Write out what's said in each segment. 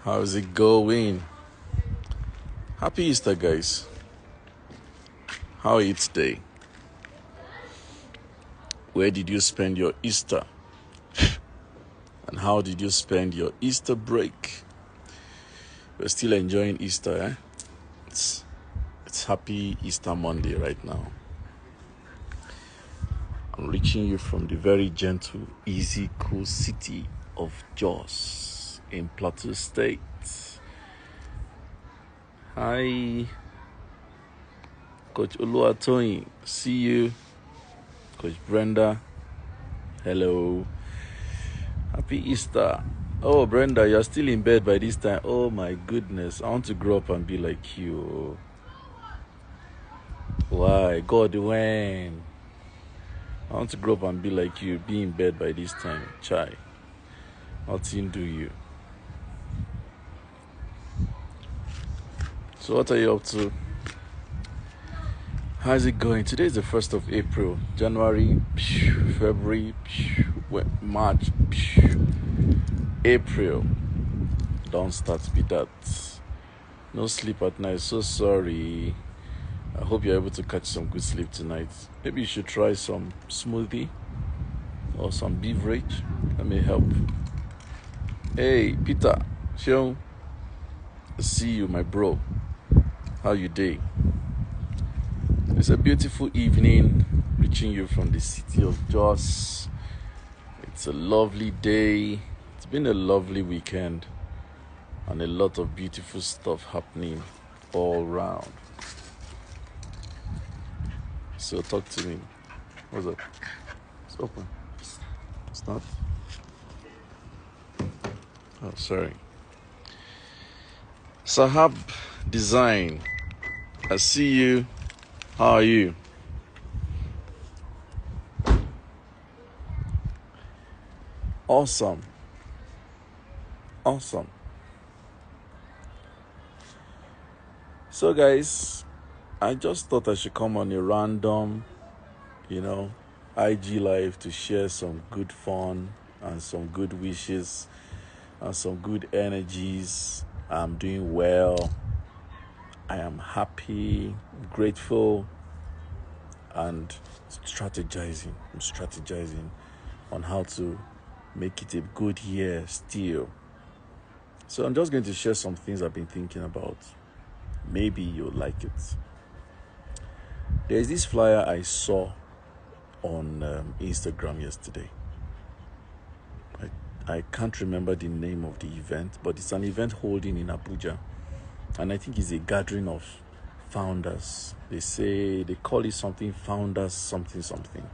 How's it going? Happy Easter, guys. How are you today? Where did you spend your Easter? And how did you spend your Easter break? We're still enjoying Easter, eh? It's happy Easter Monday right now. I'm reaching you from the very gentle, easy, cool city of Jos in Plateau State. Hi, Coach Oluwatoyin. See you. Coach Brenda. Hello. Happy Easter. Oh, Brenda, you're still in bed by this time. Oh, my goodness. I want to grow up and be like you. Why? God, when? I want to grow up and be like you. Be in bed by this time. Chai. Nothing do you. So what are you up to? How's it going? Today is the 1st of April. January, February, March, April. Don't start be that. No sleep at night. So sorry. I hope you're able to catch some good sleep tonight. Maybe you should try some smoothie or some beverage. That may help. Hey, Peter, Sean. See you, my bro. How you day? It's a beautiful evening, reaching you from the city of Jos. It's a lovely day. It's been a lovely weekend and a lot of beautiful stuff happening all around. So talk to me. What's up? It's open. It's not? Oh, sorry. Sahab Design. I see you. How are you? Awesome. So guys, I just thought I should come on a random, IG live to share some good fun and some good wishes and some good energies. I'm doing well. I am happy, grateful, and strategizing. I'm strategizing on how to make it a good year still. So I'm just going to share some things I've been thinking about. Maybe you'll like it. There's this flyer I saw on Instagram yesterday. I can't remember the name of the event, but it's an event holding in Abuja. And I think it's a gathering of founders. They call it something founders, something.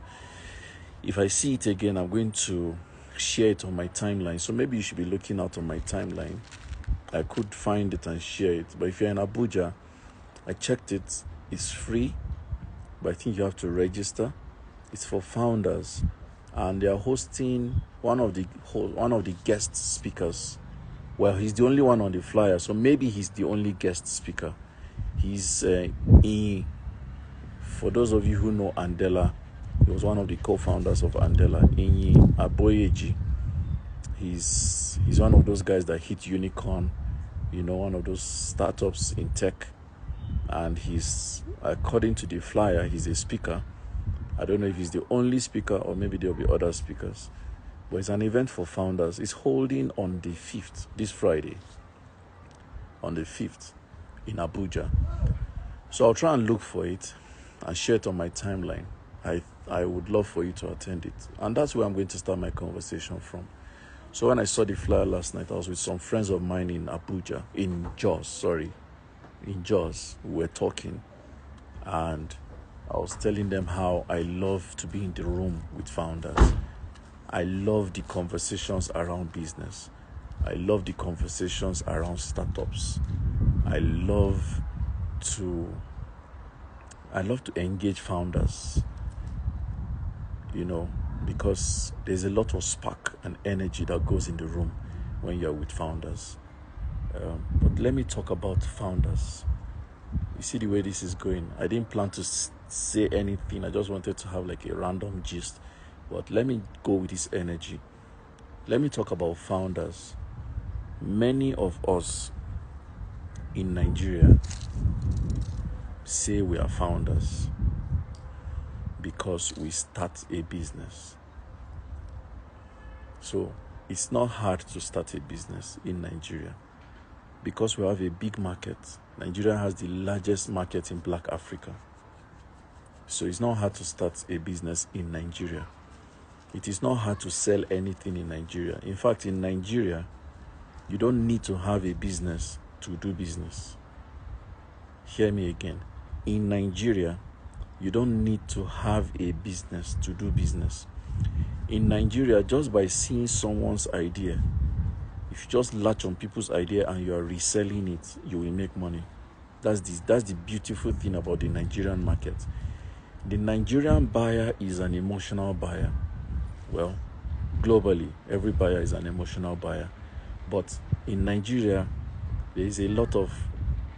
If I see it again, I'm going to share it on my timeline. So maybe you should be looking out on my timeline. I could find it and share it. But if you're in Abuja, I checked it. It's free, but I think you have to register. It's for founders, and they are hosting one of the guest speakers. Well, he's the only one on the flyer, so maybe he's the only guest speaker. He's for those of you who know Andela, he was one of the co-founders of Andela, Inyi Aboyeji. He's one of those guys that hit unicorn, one of those startups in tech. And he's, according to the flyer, he's a speaker. I don't know if he's the only speaker or maybe there'll be other speakers. But it's an event for founders. It's holding on the 5th, this Friday, on the 5th in Abuja. So I'll try and look for it and share it on my timeline. I would love for you to attend it. And that's where I'm going to start my conversation from. So when I saw the flyer last night, I was with some friends of mine in Jos. We were talking. And I was telling them how I love to be in the room with founders. I love the conversations around business. I love the conversations around startups. I love to engage founders, because there's a lot of spark and energy that goes in the room when you're with founders. But let me talk about founders. You see the way this is going. I didn't plan to say anything. I just wanted to have like a random gist. But let me go with this energy. Let me talk about founders. Many of us in Nigeria say we are founders because we start a business. So it's not hard to start a business in Nigeria because we have a big market. Nigeria has the largest market in Black Africa. So it's not hard to start a business in Nigeria. It is not hard to sell anything in Nigeria. In fact, in Nigeria, you don't need to have a business to do business. Hear me again. In Nigeria, you don't need to have a business to do business. In Nigeria, just by seeing someone's idea, if you just latch on people's idea and you are reselling it, you will make money. That's the beautiful thing about the Nigerian market. The Nigerian buyer is an emotional buyer. Well, globally, every buyer is an emotional buyer. But in Nigeria, there is a lot of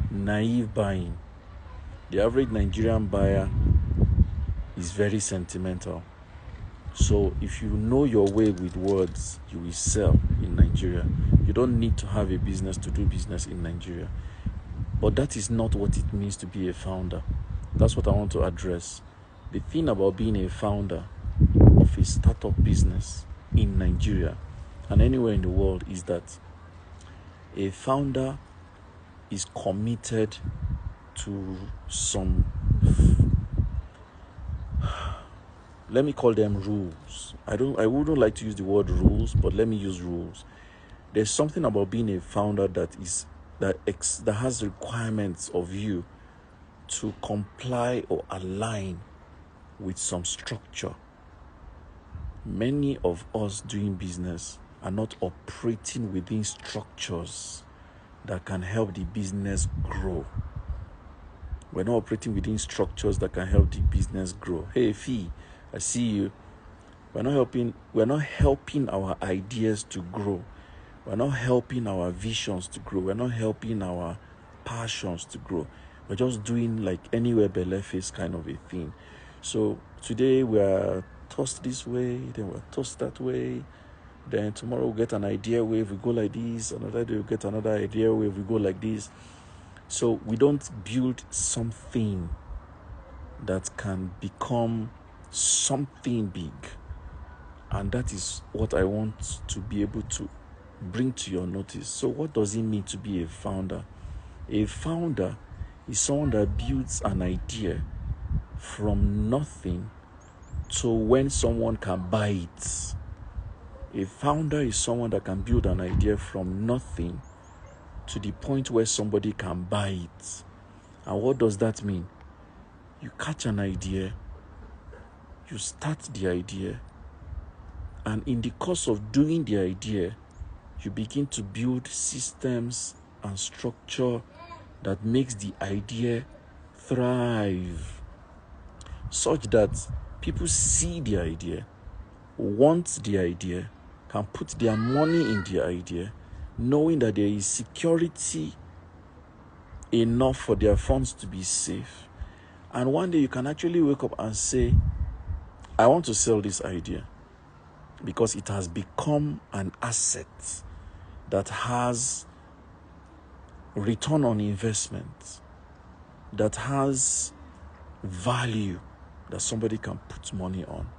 naive buying. The average Nigerian buyer is very sentimental. So if you know your way with words, you will sell in Nigeria. You don't need to have a business to do business in Nigeria. But that is not what it means to be a founder. That's what I want to address. The thing about being a founder of a startup business in Nigeria and anywhere in the world is that a founder is committed to some, let me call them rules. I wouldn't like to use the word rules, but let me use rules. There's something about being a founder that has requirements of you to comply or align with some structure. Many of us doing business are not operating within structures that can help the business grow. We're not operating within structures that can help the business grow. Hey, Fee, I see you. We're not helping our ideas to grow. We're not helping our visions to grow. We're not helping our passions to grow. We're just doing like anywhere belle face kind of a thing. So today we're tossed this way, then we're tossed that way. Then tomorrow we'll get an idea wave, we go like this. Another day we'll get another idea wave, we go like this. So we don't build something that can become something big. And that is what I want to be able to bring to your notice. So what does it mean to be a founder? A founder is someone that builds an idea from nothing to when someone can buy it. A founder is someone that can build an idea from nothing to the point where somebody can buy it. And what does that mean? You catch an idea, you start the idea, and in the course of doing the idea, you begin to build systems and structure that makes the idea thrive, such that people see the idea, want the idea, can put their money in the idea, knowing that there is security enough for their funds to be safe. And one day you can actually wake up and say, I want to sell this idea because it has become an asset that has return on investment, that has value that somebody can put money on.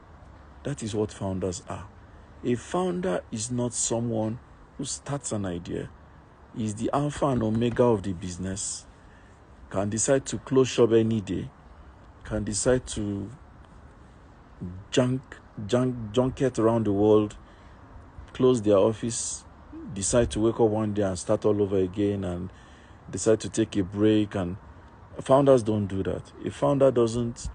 That is what founders are. A founder is not someone who starts an idea, is the alpha and omega of the business, can decide to close shop any day, can decide to junket around the world, close their office, decide to wake up one day and start all over again, and decide to take a break. And founders don't do that. A founder doesn't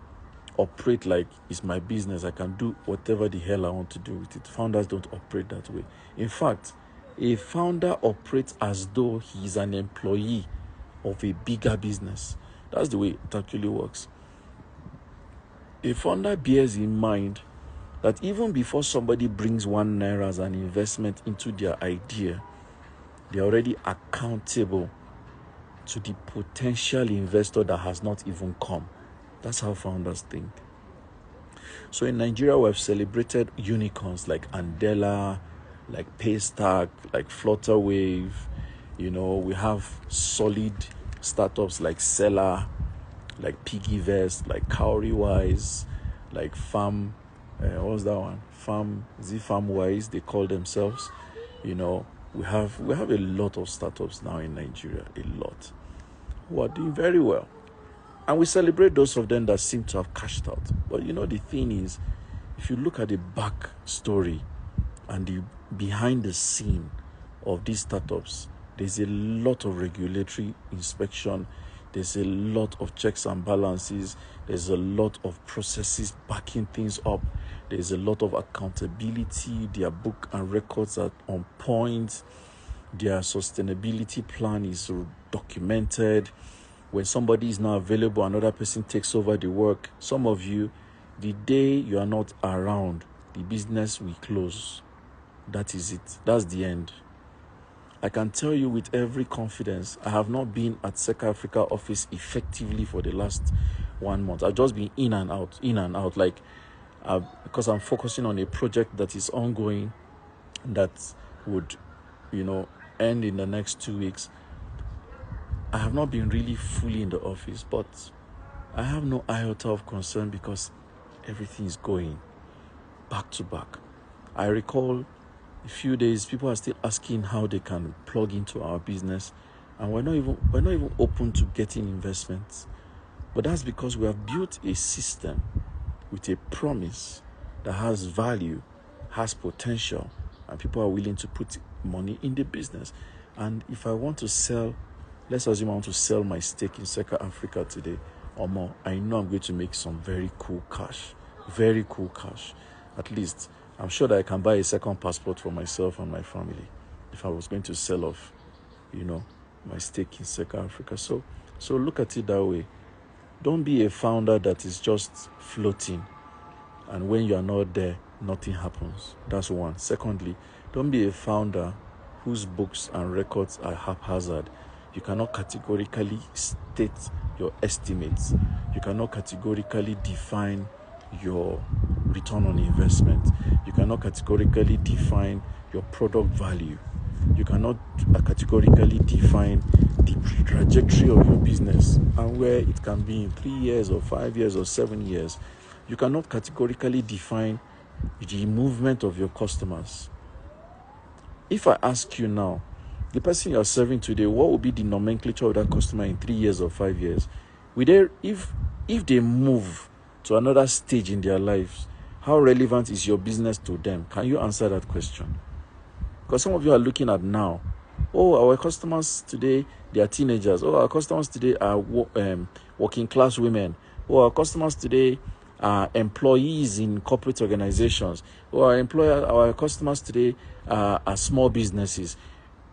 operate like it's my business, I can do whatever the hell I want to do with it. Founders don't operate that way. In fact, a founder operates as though he is an employee of a bigger business. That's the way it actually works. A founder bears in mind that even before somebody brings 1 naira as an investment into their idea, they're already accountable to the potential investor that has not even come. That's how founders think. So in Nigeria, we have celebrated unicorns like Andela, like Paystack, like Flutterwave. We have solid startups like Seller, like Piggyvest, like Cowrywise, like what's that one? Farmwise, they call themselves. We have a lot of startups now in Nigeria, a lot, who are doing very well. And we celebrate those of them that seem to have cashed out. But the thing is, if you look at the back story and the behind the scene of these startups, there's a lot of regulatory inspection. There's a lot of checks and balances. There's a lot of processes backing things up. There's a lot of accountability. Their book and records are on point. Their sustainability plan is documented. When somebody is not available, another person takes over the work. Some of you, the day you are not around, the business will close. That is it. That's the end. I can tell you with every confidence, I have not been at Seka Africa office effectively for the last 1 month. I've just been in and out, because I'm focusing on a project that is ongoing that would, end in the next 2 weeks. I have not been really fully in the office, but I have no iota of concern because everything is going back to back. I recall a few days, people are still asking how they can plug into our business, and we're not even open to getting investments. But that's because we have built a system with a promise that has value, has potential, and people are willing to put money in the business. And if I want to sell, let's assume I want to sell my stake in Seka Africa today or more, I know I'm going to make some very cool cash. At least I'm sure that I can buy a second passport for myself and my family if I was going to sell off, my stake in Seka Africa. So look at it that way. Don't be a founder that is just floating, and when you are not there, nothing happens. That's one. Secondly, don't be a founder whose books and records are haphazard. You cannot categorically state your estimates. You cannot categorically define your return on investment. You cannot categorically define your product value. You cannot categorically define the trajectory of your business and where it can be in 3 years or 5 years or 7 years. You cannot categorically define the movement of your customers. If I ask you now, the person you are serving today, what will be the nomenclature of that customer in 3 years or 5 years? If they move to another stage in their lives, how relevant is your business to them? Can you answer that question? Because some of you are looking at now, our customers today, they are teenagers. Our customers today are working class women. Our customers today are employees in corporate organizations. Our customers today are small businesses.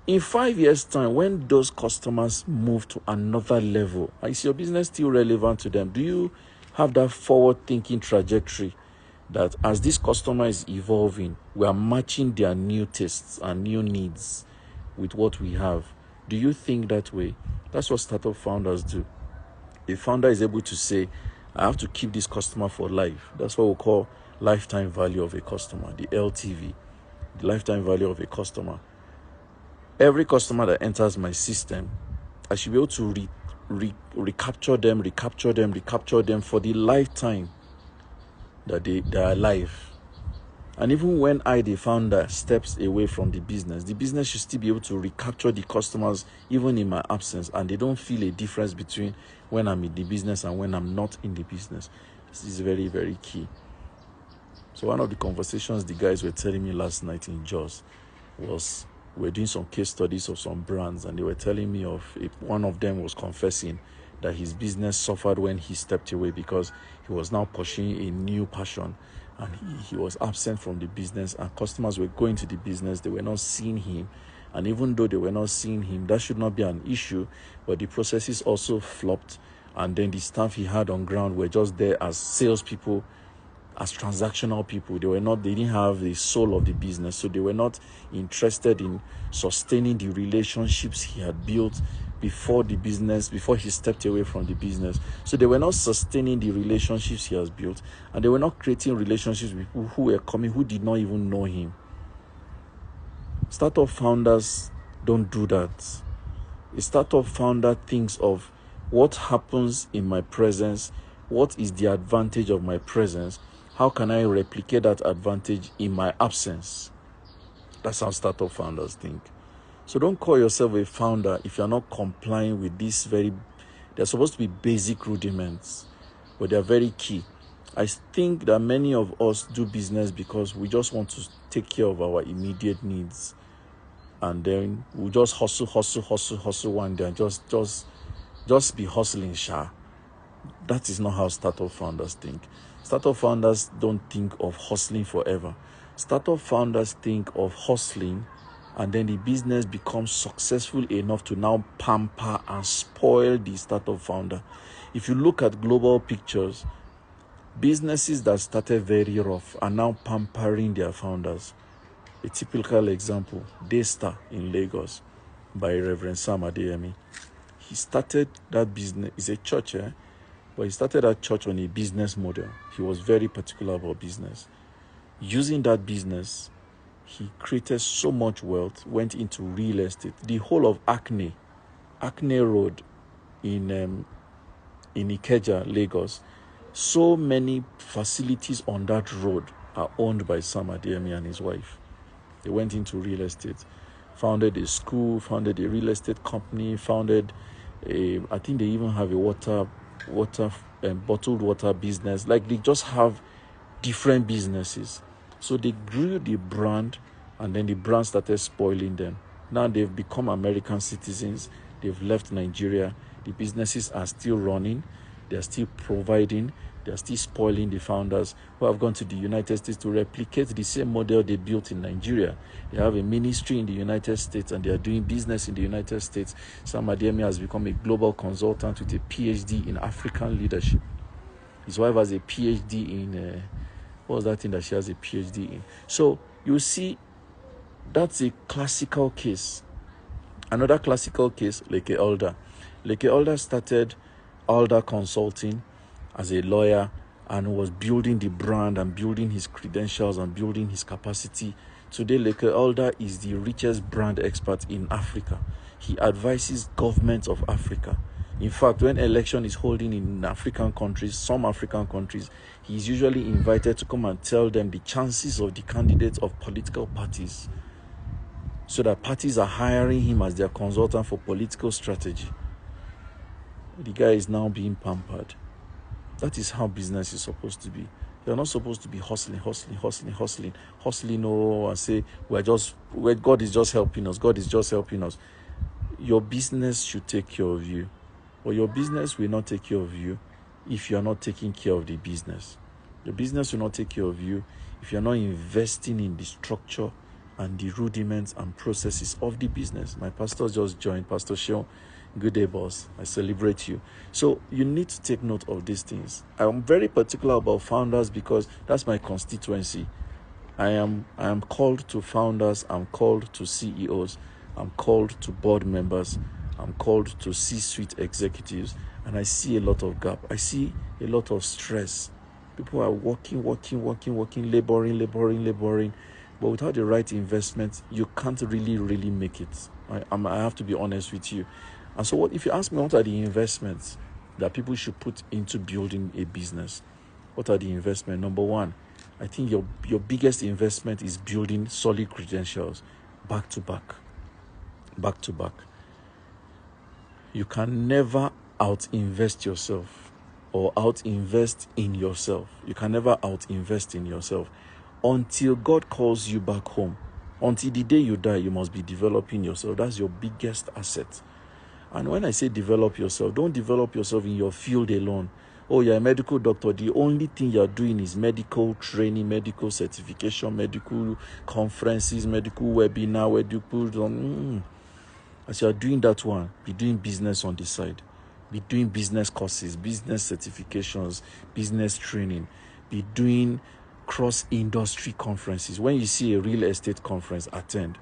In 5 years' time, when those customers move to another level, is your business still relevant to them? Do you have that forward-thinking trajectory that as this customer is evolving, we are matching their new tastes and new needs with what we have? Do you think that way? That's what startup founders do. A founder is able to say, I have to keep this customer for life. That's what we call lifetime value of a customer, the LTV, the lifetime value of a customer. Every customer that enters my system, I should be able to recapture them for the lifetime that they are alive. And even when the founder, steps away from the business should still be able to recapture the customers even in my absence, and they don't feel a difference between when I'm in the business and when I'm not in the business. This is very, very key. So one of the conversations the guys were telling me last night in Jos was, we're doing some case studies of some brands, and they were telling me one of them was confessing that his business suffered when he stepped away because he was now pursuing a new passion, and he was absent from the business, and customers were going to the business, they were not seeing him. And even though they were not seeing him, that should not be an issue, but the processes also flopped, and then the staff he had on ground were just there as salespeople, as transactional people. They didn't have the soul of the business, so they were not interested in sustaining the relationships he had built before he stepped away from the business. So they were not sustaining the relationships he has built, and they were not creating relationships with people who were coming who did not even know him. Startup founders don't do that. A startup founder thinks of what happens in my presence, what is the advantage of my presence, how can I replicate that advantage in my absence. That's how startup founders think. So don't call yourself a founder if you're not complying with these they're supposed to be basic rudiments, but they're very key. I think that many of us do business because we just want to take care of our immediate needs. And then we'll just hustle one day and just be hustling, sha. That is not how startup founders think. Startup founders don't think of hustling forever. Startup founders think of hustling, and then the business becomes successful enough to now pamper and spoil the startup founder. If you look at global pictures, businesses that started very rough are now pampering their founders. A typical example, Daystar in Lagos by Reverend Sam Adeyemi. He started that business, it's a church, but he started that church on a business model. He was very particular about business. Using that business, he created so much wealth, went into real estate. The whole of Acne Road in Ikeja, Lagos, so many facilities on that road are owned by Sam Adeyemi and his wife. They went into real estate, founded a school, founded a real estate company, I think they even have a bottled water business. Like, they just have different businesses. So they grew the brand, and then the brand started spoiling them. Now they've become American citizens. They've left Nigeria. The businesses are still running. They're still providing. They're still spoiling the founders who have gone to the United States to replicate the same model they built in Nigeria. They have a ministry in the United States, and they are doing business in the United States. Sam Adeyemi has become a global consultant with a PhD in African leadership. His wife has a PhD in, what was that thing that she has a PhD in? So you see, that's a classical case. Another classical case, Leke Elder. Leke Elder started Elder Consulting as a lawyer and was building the brand and building his credentials and building his capacity. Today, Leke Elder is the richest brand expert in Africa. He advises governments of Africa. In fact, when election is holding in African countries, some African countries, he is usually invited to come and tell them the chances of the candidates of political parties, so that parties are hiring him as their consultant for political strategy. The guy is now being pampered. That is how business is supposed to be. You're not supposed to be hustling, and say, God is just helping us. God is just helping us. Your business should take care of you. But your business will not take care of you if you are not taking care of the business. Your business will not take care of you if you're not investing in the structure and the rudiments and processes of the business. My pastor just joined, Pastor Sean. Good day, boss. I celebrate you. So you need to take note of these things. I'm very particular about founders because that's my constituency. I am called to founders. I'm called to CEOs. I'm called to board members. I'm called to C-suite executives. And I see a lot of gap. I see a lot of stress. People are working, laboring. But without the right investment, you can't really make it. I have to be honest with you. And so if you ask me, what are the investments that people should put into building a business? What are the investments? Number one, I think your biggest investment is building solid credentials back to back. You can never out-invest yourself or out-invest in yourself. You can never out-invest in yourself until God calls you back home. Until the day you die, you must be developing yourself. That's your biggest asset. And when I say develop yourself, don't develop yourself in your field alone. Oh, you're a medical doctor. The only thing you're doing is medical training, medical certification, medical conferences, medical webinar, As you're doing that one, be doing business on the side. Be doing business courses, business certifications, business training. Be doing cross-industry conferences. When you see a real estate conference, attend.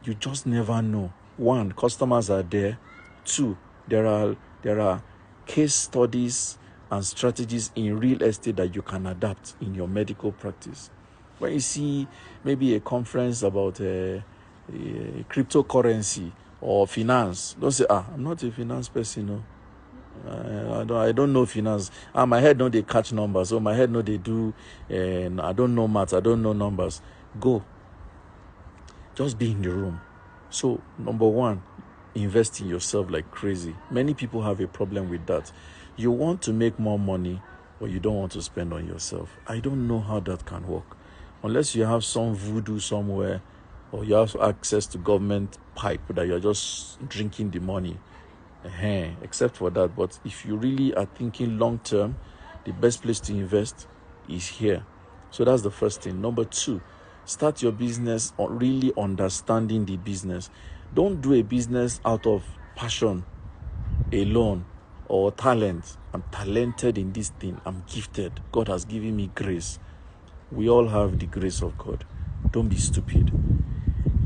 You just never know. One, customers are there. Two, there are case studies and strategies in real estate that you can adapt in your medical practice. When you see maybe a conference about cryptocurrency or finance, don't say, I'm not a finance person, no. I don't know finance. My head know they catch numbers, so my head know they do, and I don't know maths, I don't know numbers. Go. Just be in the room. So, number one, invest in yourself like crazy. Many people have a problem with that. You want to make more money, but you don't want to spend on yourself. I don't know how that can work. Unless you have some voodoo somewhere, or you have access to government pipe that you're just drinking the money. Except for that. But if you really are thinking long term, the best place to invest is here. So that's the first thing. Number two, start your business on really understanding the business. Don't do a business out of passion alone or talent. I'm talented in this thing. I'm gifted. God has given me grace. We all have the grace of God. Don't be stupid.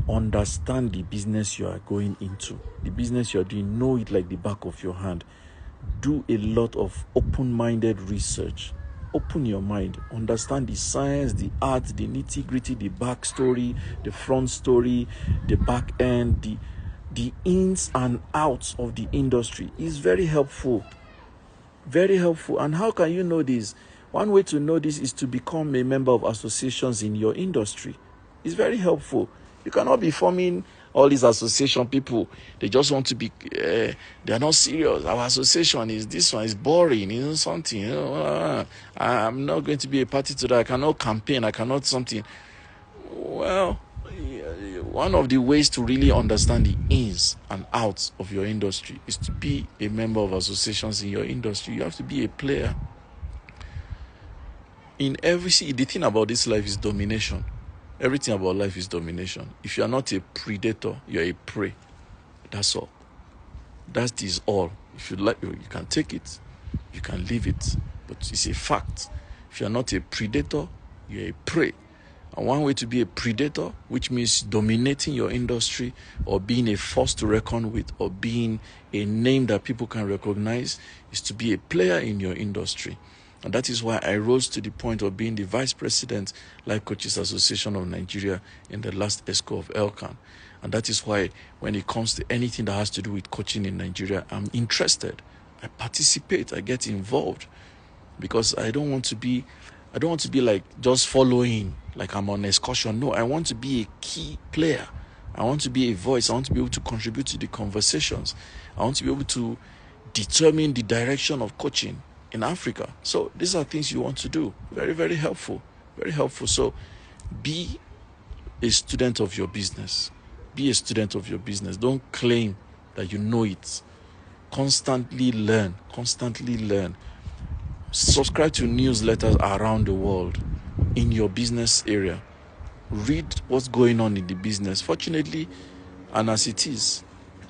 Understand the business you are going into. The business you are doing, know it like the back of your hand. Do a lot of open-minded research. Open your mind. Understand the science, the art, the nitty-gritty, the backstory, the front story, the back end, the ins and outs of the industry. Is very helpful. Very helpful. And how can you know this? One way to know this is to become a member of associations in your industry. It's very helpful. You cannot be forming all these association people. They just want to be, they are not serious. Our association is this one, is boring, something. I'm not going to be a party to that. I cannot campaign. I cannot something. Well, one of the ways to really understand the ins and outs of your industry is to be a member of associations in your industry. You have to be a player. The thing about this life is domination. Everything about life is domination. If you are not a predator, you are a prey. That's all. That is all. If you like, you can take it, you can leave it, but it's a fact. If you are not a predator, you are a prey. And one way to be a predator, which means dominating your industry or being a force to reckon with or being a name that people can recognize, is to be a player in your industry. And that is why I rose to the point of being the vice president, Life Coaches Association of Nigeria, in the last ESCO of Elkan. And that is why when it comes to anything that has to do with coaching in Nigeria, I'm interested. I participate, I get involved, because I don't want to be like just following, like I'm on excursion. No, I want to be a key player. I want to be a voice. I want to be able to contribute to the conversations. I want to be able to determine the direction of coaching in Africa. So these are things you want to do. Very, very helpful. Very helpful. So be a student of your business. Be a student of your business. Don't claim that you know it. Constantly learn. Constantly learn. Subscribe to newsletters around the world in your business area. Read what's going on in the business. Fortunately, and as it is,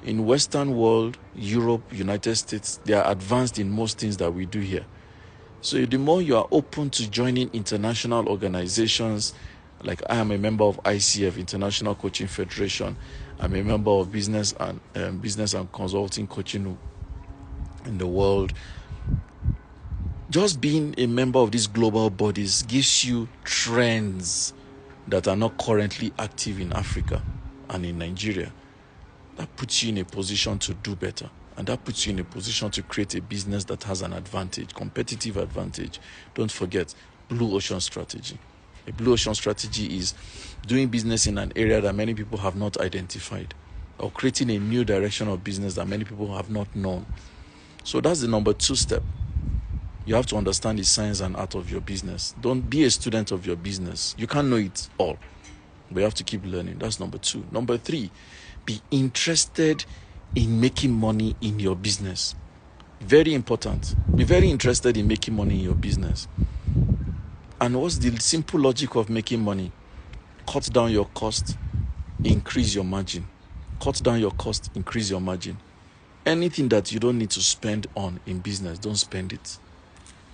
in Western world, Europe, United States, they are advanced in most things that we do here. So the more you are open to joining international organizations, like I am a member of ICF, International Coaching Federation. I'm a member of business and consulting coaching in the world. Just being a member of these global bodies gives you trends that are not currently active in Africa and in Nigeria. That puts you in a position to do better. And that puts you in a position to create a business that has an advantage, competitive advantage. Don't forget, blue ocean strategy. A blue ocean strategy is doing business in an area that many people have not identified, or creating a new direction of business that many people have not known. So that's the number 2 step. You have to understand the science and art of your business. Don't be a student of your business. You can't know it all, but you have to keep learning. That's number 2. Number 3, be interested in making money in your business. Very important. Be very interested in making money in your business. And what's the simple logic of making money? Cut down your cost, increase your margin. Cut down your cost, increase your margin. Anything that you don't need to spend on in business, don't spend it.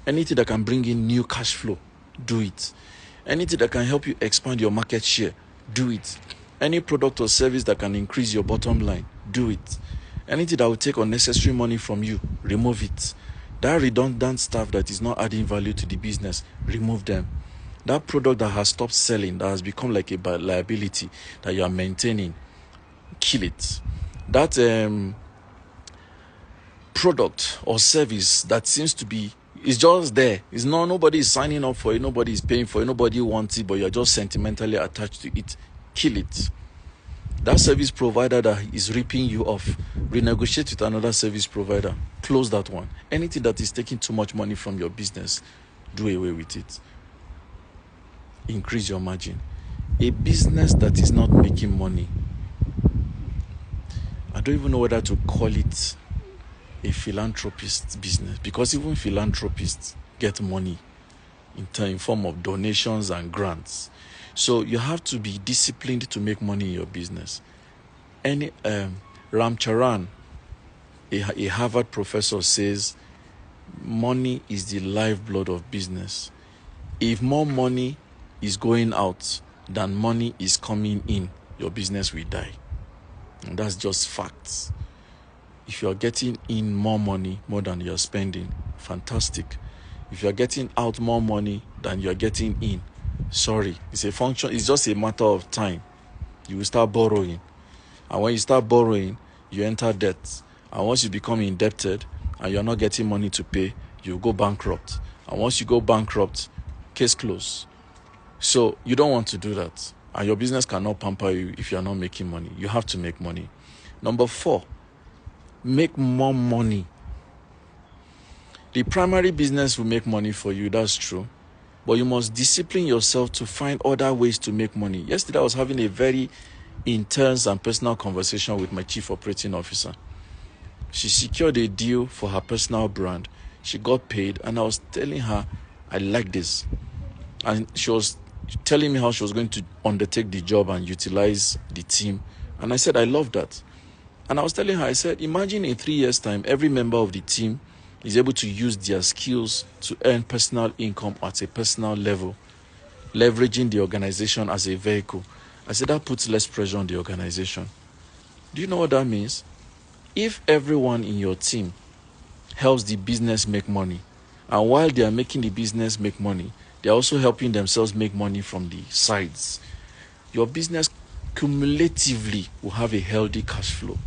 Anything that can bring in new cash flow, do it. Anything that can help you expand your market share, do it. Any product or service that can increase your bottom line, do it. Anything that will take unnecessary money from you, remove it. That redundant stuff that is not adding value to the business, remove them. That product that has stopped selling, that has become like a liability that you are maintaining, kill it. That product or service that seems to be, it's just there. It's not, nobody is signing up for it, nobody is paying for it, nobody wants it, but you're just sentimentally attached to it. Kill it. That service provider that is ripping you off, renegotiate with another service provider. Close that one. Anything that is taking too much money from your business, do away with it. Increase your margin. A business that is not making money, I don't even know whether to call it a philanthropist business, because even philanthropists get money in form of donations and grants. So you have to be disciplined to make money in your business. Ram Charan, a Harvard professor, says money is the lifeblood of business. If more money is going out than money is coming in, your business will die. And that's just facts. If you're getting in more money, more than you're spending, fantastic. If you're getting out more money than you're getting in, sorry, it's a function, it's just a matter of time. You will start borrowing. And when you start borrowing, you enter debt. And once you become indebted and you're not getting money to pay, you go bankrupt. And once you go bankrupt, case closed. So you don't want to do that. And your business cannot pamper you if you're not making money. You have to make money. Number 4, make more money. The primary business will make money for you, that's true. But you must discipline yourself to find other ways to make money. Yesterday, I was having a very intense and personal conversation with my chief operating officer. She secured a deal for her personal brand. She got paid, and I was telling her, I like this. And she was telling me how she was going to undertake the job and utilize the team. And I said, I love that. And I was telling her, I said, imagine in 3 years' time, every member of the team is able to use their skills to earn personal income at a personal level, leveraging the organization as a vehicle. I said, that puts less pressure on the organization. Do you know what that means? If everyone in your team helps the business make money, and while they are making the business make money, they are also helping themselves make money from the sides, your business cumulatively will have a healthy cash flow.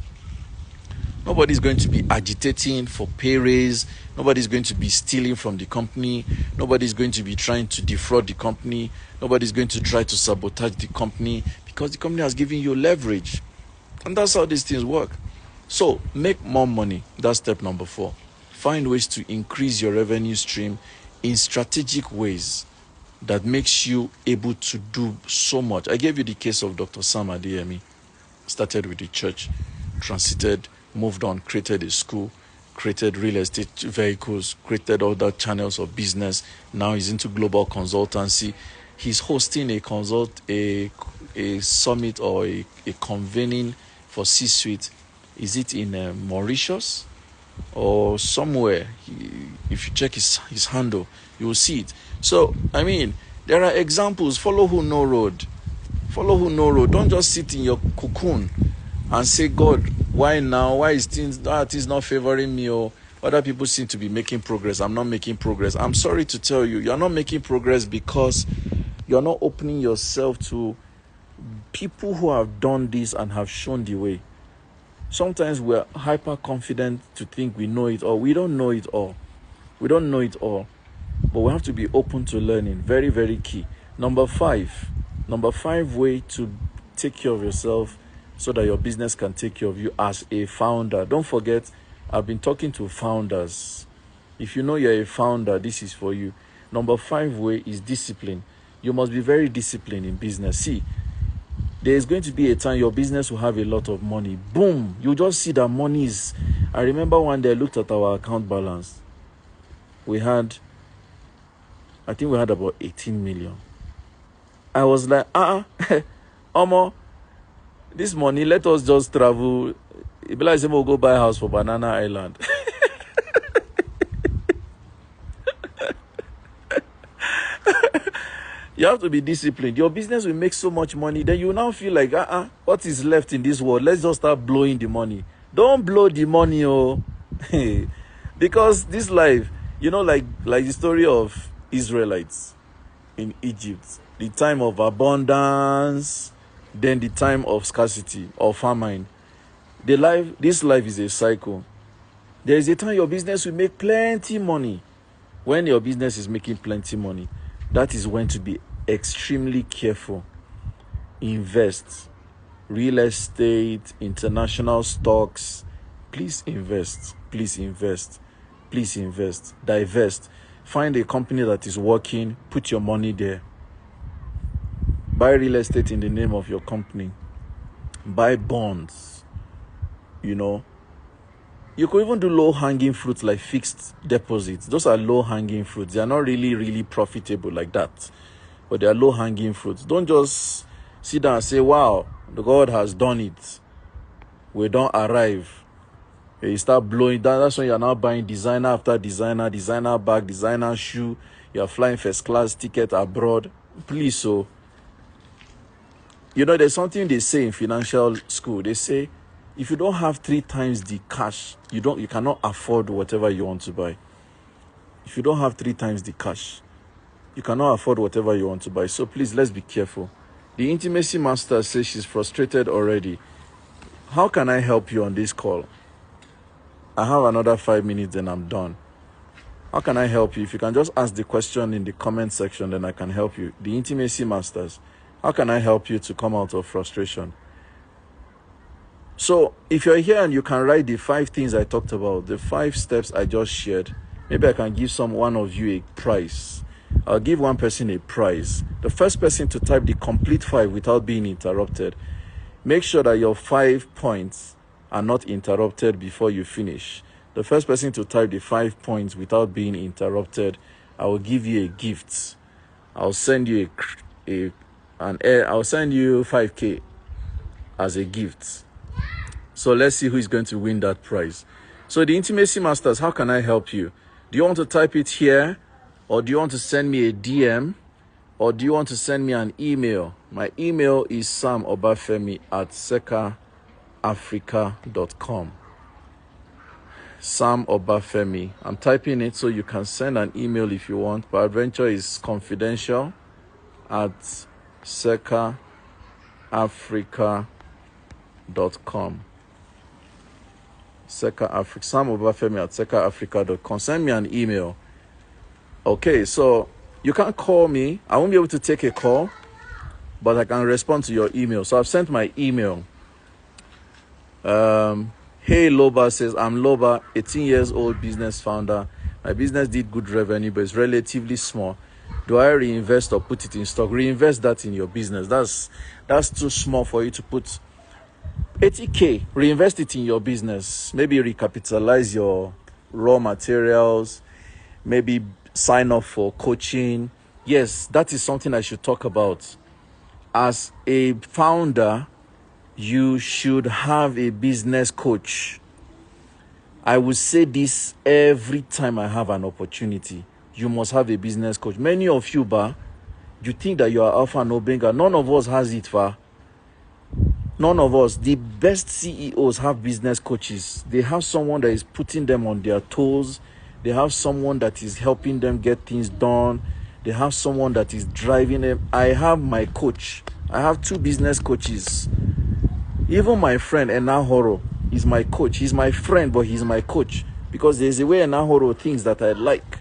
Nobody's going to be agitating for pay raise. Nobody's going to be stealing from the company. Nobody's going to be trying to defraud the company. Nobody's going to try to sabotage the company, because the company has given you leverage. And that's how these things work. So make more money. That's step number 4. Find ways to increase your revenue stream in strategic ways that makes you able to do so much. I gave you the case of Dr. Sam Adeyemi. Started with the church, transited, moved on, created a school, created real estate vehicles, created other channels of business. Now he's into global consultancy. He's hosting a summit or a convening for C-suite. Is it in Mauritius or somewhere? If you check his handle, you will see it. So, I mean, there are examples. Follow who know road. Follow who know road. Don't just sit in your cocoon and say, God, why now? Why is things not favoring me? Or other people seem to be making progress. I'm not making progress. I'm sorry to tell you, you're not making progress because you're not opening yourself to people who have done this and have shown the way. Sometimes we're hyper confident to think we know it all. We don't know it all. We don't know it all. But we have to be open to learning. Very, very key. Number 5 way to take care of yourself so that your business can take care of you as a founder. Don't forget, I've been talking to founders. If you know you're a founder, this is for you. Number 5 way is discipline. You must be very disciplined in business. See, there's going to be a time your business will have a lot of money. Boom! You just see that money is... I remember one day I looked at our account balance. I think we had about 18 million. I was like, Omo, this money, let us just travel. It be like we'll go buy a house for Banana Island. You have to be disciplined. Your business will make so much money. Then you will now feel like, what is left in this world? Let's just start blowing the money. Don't blow the money, oh. Because this life, like the story of Israelites in Egypt. The time of abundance, then the time of scarcity or famine. This life is a cycle. There is a time your business will make plenty money. When your business is making plenty money, that is when to be extremely careful. Invest. Real estate, international stocks. Please invest. Please invest. Please invest. Divest. Find a company that is working. Put your money there. Buy real estate in the name of your company. Buy bonds. You could even do low-hanging fruits like fixed deposits. Those are low-hanging fruits. They are not really profitable like that. But they are low-hanging fruits. Don't just sit down and say, wow, the God has done it. We don't arrive. You start blowing down. That's when you're now buying designer after designer, designer bag, designer shoe. You're flying first class ticket abroad. Please, so. There's something they say in financial school. They say, if you don't have 3 times the cash, you cannot afford whatever you want to buy. If you don't have 3 times the cash, you cannot afford whatever you want to buy. So please, let's be careful. The intimacy master says she's frustrated already. How can I help you on this call? I have another 5 minutes, then I'm done. How can I help you? If you can just ask the question in the comment section, then I can help you. The intimacy masters, how can I help you to come out of frustration? So if you're here and you can write the 5 things I talked about, the 5 steps I just shared, maybe I can give one of you a prize. I'll give one person a prize. The first person to type the complete 5 without being interrupted. Make sure that your 5 points are not interrupted before you finish. The first person to type the 5 points without being interrupted, I will give you a gift. I'll send you I'll send you 5K as a gift. So let's see who is going to win that prize. So the intimacy masters, how can I help you? Do you want to type it here? Or do you want to send me a DM? Or do you want to send me an email? My email is samobafemi@secaafrica.com. Sam Obafemi. I'm typing it so you can send an email if you want. But adventure is confidential at secaafrica.com. Sam Obafemi@secaafrica.com. Send me an email. Okay, so you can't call me. I won't be able to take a call, but I can respond to your email. So I've sent my email. Hey Loba says, I'm Loba, 18 years old business founder. My business did good revenue, but it's relatively small. Do I reinvest or put it in stock? Reinvest that in your business. That's too small for you to put 80K. Reinvest it in your business. Maybe recapitalize your raw materials. Maybe sign up for coaching. Yes, that is something I should talk about. As a founder, you should have a business coach. I will say this every time I have an opportunity. You must have a business coach. Many of you, you think that you are Alpha and Omega. None of us has it, None of us. The best CEOs have business coaches. They have someone that is putting them on their toes. They have someone that is helping them get things done. They have someone that is driving them. I have my coach. I have 2 business coaches. Even my friend Enahoro is my coach. He's my friend, but he's my coach. Because there's a way Enahoro thinks that I like.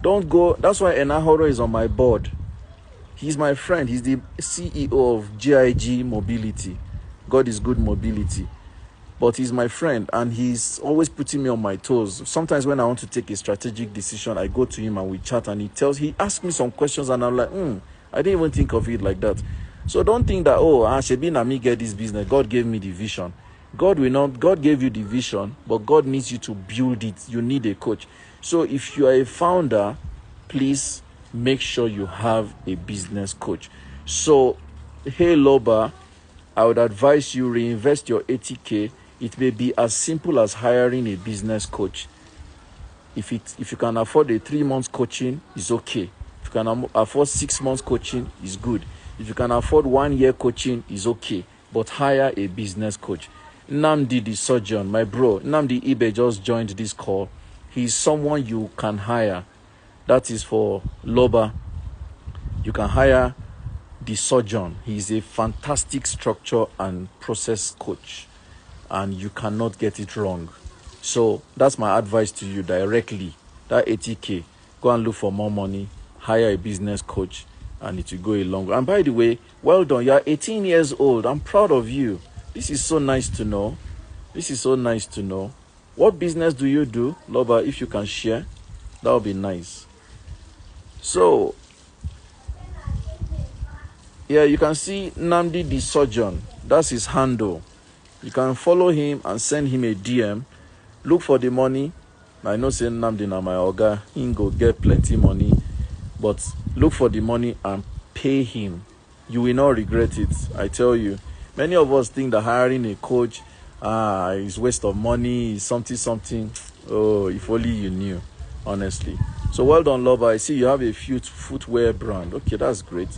Don't go. That's why Enahoro is on my board. He's my friend. He's the CEO of GIG Mobility. God is Good Mobility. But he's my friend, and he's always putting me on my toes. Sometimes when I want to take a strategic decision, I go to him and we chat, and he asks me some questions, and I'm like, I didn't even think of it like that. So don't think that, Shebi na me get this business. God gave me the vision. God gave you the vision, but God needs you to build it. You need a coach. So if you are a founder, please make sure you have a business coach. So, hey Loba, I would advise you reinvest your 80K. It may be as simple as hiring a business coach. If you can afford a 3 months coaching, it's okay. If you can afford 6 months coaching, it's good. If you can afford 1 year coaching, it's okay. But hire a business coach. Nnamdi the surgeon, my bro, Nnamdi Ibe just joined this call. He's someone you can hire. That is for Loba. You can hire the surgeon. He's a fantastic structure and process coach, and you cannot get it wrong. So that's my advice to you directly. That 80K, go and look for more money, hire a business coach, and it will go a long way. And by the way, well done. You are 18 years old. I'm proud of you. This is so nice to know. This is so nice to know. What business do you do, Loba? If you can share, that would be nice. So, yeah, you can see Namdi the surgeon. That's his handle. You can follow him and send him a DM. Look for the money. I know saying Namdi na my oga, he go get plenty money. But look for the money and pay him. You will not regret it. I tell you. Many of us think that hiring a coach is waste of money, is something. Oh, if only you knew, honestly. So well done, Loba. I see you have a footwear brand. Okay, that's great.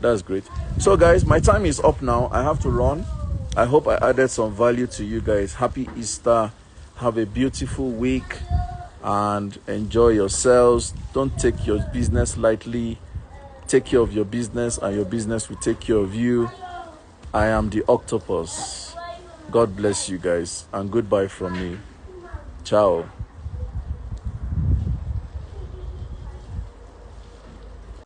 That's great. So guys, my time is up now. I have to run. I hope I added some value to you guys. Happy Easter. Have a beautiful week and enjoy yourselves. Don't take your business lightly. Take care of your business and your business will take care of you. I am the octopus. God bless you guys and goodbye from me. Ciao.